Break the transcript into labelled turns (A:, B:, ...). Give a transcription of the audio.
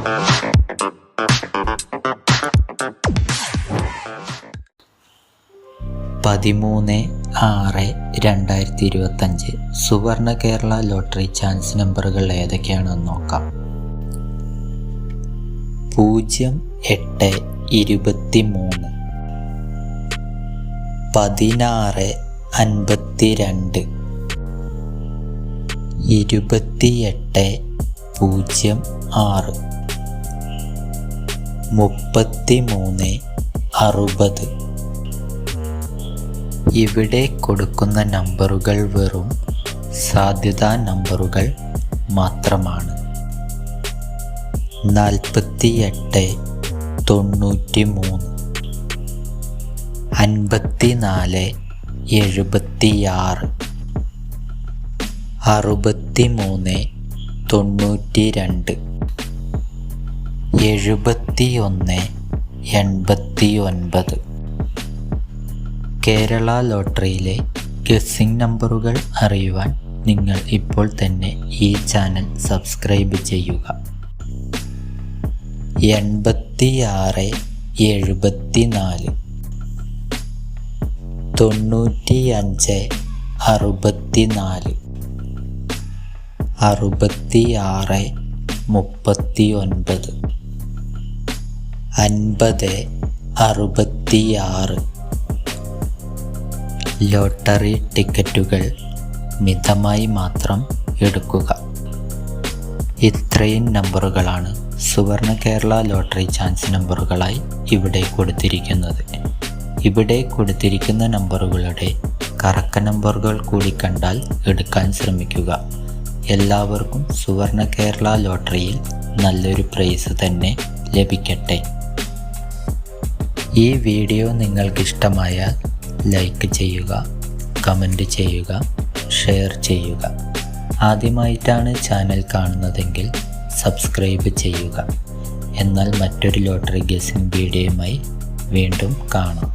A: (13/6/2025) സുവർണ Kerala lottery chance നമ്പറുകൾ ഏതൊക്കെയാണെന്ന് നോക്കാം. 08/23, 16/52, 28/06, 33/60. ഇവിടെ കൊടുക്കുന്ന നമ്പറുകൾ വെറും സാധ്യതാ നമ്പറുകൾ മാത്രമാണ്. 48/93, 54/76, 63/92, 71/89. കേരള ലോട്ടറിയിലെ ഗസ്സിംഗ് നമ്പറുകൾ അറിയുവാൻ നിങ്ങൾ ഇപ്പോൾ തന്നെ ഈ ചാനൽ സബ്സ്ക്രൈബ് ചെയ്യുക. 86/74, 95/64, 66/39, 50/66. ലോട്ടറി ടിക്കറ്റുകൾ മിതമായി മാത്രം എടുക്കുക. ഇത്രയും നമ്പറുകളാണ് സുവർണ കേരള ലോട്ടറി ചാൻസ് നമ്പറുകളായി ഇവിടെ കൊടുത്തിരിക്കുന്നത്. ഇവിടെ കൊടുത്തിരിക്കുന്ന നമ്പറുകളുടെ കറക്ക നമ്പറുകൾ കൂടി കണ്ടാൽ എടുക്കാൻ ശ്രമിക്കുക. എല്ലാവർക്കും സുവർണ കേരള ലോട്ടറിയിൽ നല്ലൊരു പ്രൈസ് തന്നെ ലഭിക്കട്ടെ. ഈ വീഡിയോ നിങ്ങൾക്കിഷ്ടമായാൽ ലൈക്ക് ചെയ്യുക, കമൻറ്റ് ചെയ്യുക, ഷെയർ ചെയ്യുക. ആദ്യമായിട്ടാണ് ചാനൽ കാണുന്നതെങ്കിൽ സബ്സ്ക്രൈബ് ചെയ്യുക. എന്നാൽ മറ്റൊരു ലോട്ടറി ഗസ്സിംഗ് വീഡിയോയുമായി വീണ്ടും കാണാം.